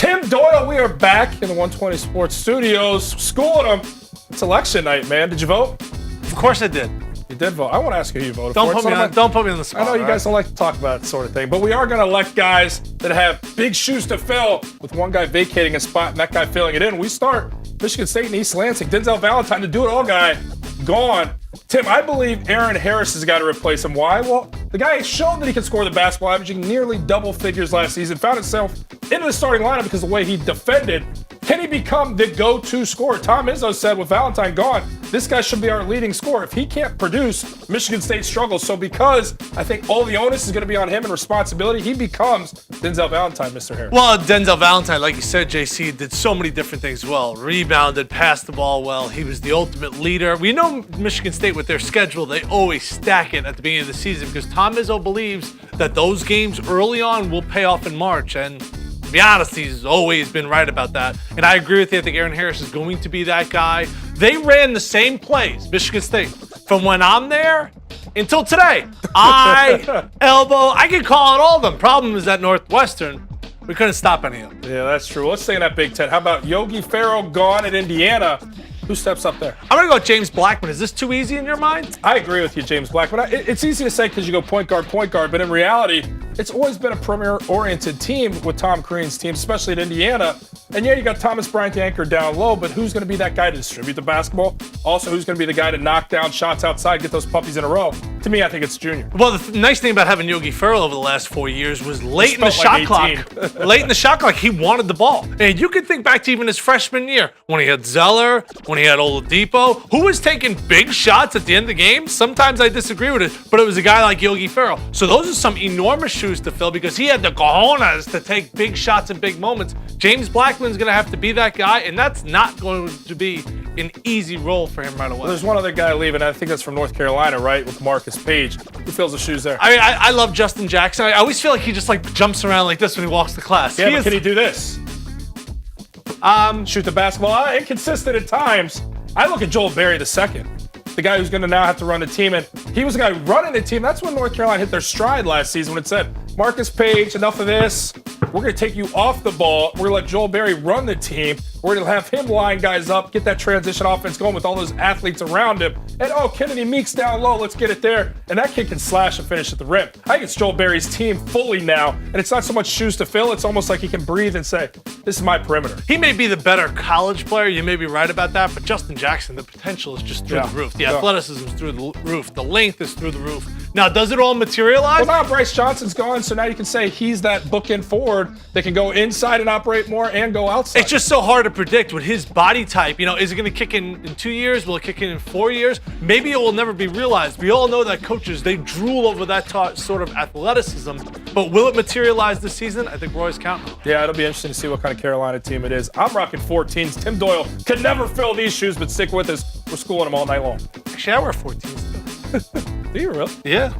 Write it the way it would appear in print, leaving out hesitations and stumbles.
Tim Doyle, we are back in the 120 Sports Studios. Schooling them. It's election night, man. Did you vote? Of course I did. You did vote. I want to ask you who you voted Don't for. Don't put me on the spot. I know you guys don't like to talk about that sort of thing, but we are going to elect guys that have big shoes to fill with one guy vacating a spot and that guy filling it in. We start Michigan State and East Lansing. Denzel Valentine, the do-it-all guy, gone. Tim, I believe Aaron Harris has got to replace him. Why? Well, the guy showed that he could score the basketball, averaging nearly double figures last season, found himself into the starting lineup because of the way he defended. Can he become the go-to scorer? Tom Izzo said with Valentine gone, this guy should be our leading scorer. If he can't produce, Michigan State struggles. So because I think all the onus is going to be on him and responsibility, he becomes Denzel Valentine, Mr. Harris. Well, Denzel Valentine, like you said, JC, did so many different things well. Rebounded, passed the ball well. He was the ultimate leader. We know Michigan State with their schedule, they always stack it at the beginning of the season because Tom Izzo believes that those games early on will pay off in March. And to be honest, he's always been right about that. And I agree with you. I think Aaron Harris is going to be that guy. They ran the same plays, Michigan State, from when I'm there until today. Elbow, I can call it all of them. Problem is that Northwestern, we couldn't stop any of them. Yeah, that's true. Let's stay in that Big Ten. How about Yogi Ferrell gone at Indiana? Who steps up there? I'm going to go James Blackman. Is this too easy in your mind? I agree with you, James Blackman. It's easy to say because you go point guard, but in reality, it's always been a premier-oriented team with Tom Crean's team, especially at Indiana. And yeah, you got Thomas Bryant anchor down low, but who's going to be that guy to distribute the basketball? Also, who's going to be the guy to knock down shots outside, get those puppies in a row? To me, I think it's Junior. Well, the nice thing about having Yogi Ferrell over the last 4 years was late in the shot clock. Late in the shot clock, he wanted the ball. And you could think back to even his freshman year when he had Zeller, when he had Oladipo, who was taking big shots at the end of the game. Sometimes I disagree with it, but it was a guy like Yogi Ferrell. So those are some enormous shoes to fill because he had the cojones to take big shots in big moments. James Blackman's going to have to be that guy, and that's not going to be an easy role for him right away. Well, there's one other guy leaving. I think that's from North Carolina, right? With Marcus Page. Who fills the shoes there? I love Justin Jackson. I always feel like he just like jumps around like this when he walks to class. Yeah, but can he do this? Shoot the basketball. Inconsistent at times. I look at Joel Berry II, the guy who's going to now have to run the team. And he was the guy running the team. That's when North Carolina hit their stride last season when it said, Marcus Page, enough of this. We're going to take you off the ball. We're going to let Joel Berry run the team. We're going to have him line guys up, get that transition offense going with all those athletes around him. And, Kennedy Meeks down low. Let's get it there. And that kid can slash and finish at the rim. I think it's Joel Berry's team fully now. And it's not so much shoes to fill. It's almost like he can breathe and say, this is my perimeter. He may be the better college player. You may be right about that. But Justin Jackson, the potential is just through the roof. The athleticism is through the roof. The length is through the roof. Now, does it all materialize? Well, now Bryce Johnson's gone, so now you can say he's that bookend forward that can go inside and operate more and go outside. It's just so hard to predict with his body type. Is it going to kick in 2 years? Will it kick in 4 years? Maybe it will never be realized. We all know that coaches, they drool over that sort of athleticism. But will it materialize this season? I think we're always counting. Yeah, it'll be interesting to see what kind of Carolina team it is. I'm rocking 14s. Tim Doyle could never fill these shoes, but stick with us. We're schooling them all night long. Actually, I wear 14s too. Do you really? Yeah.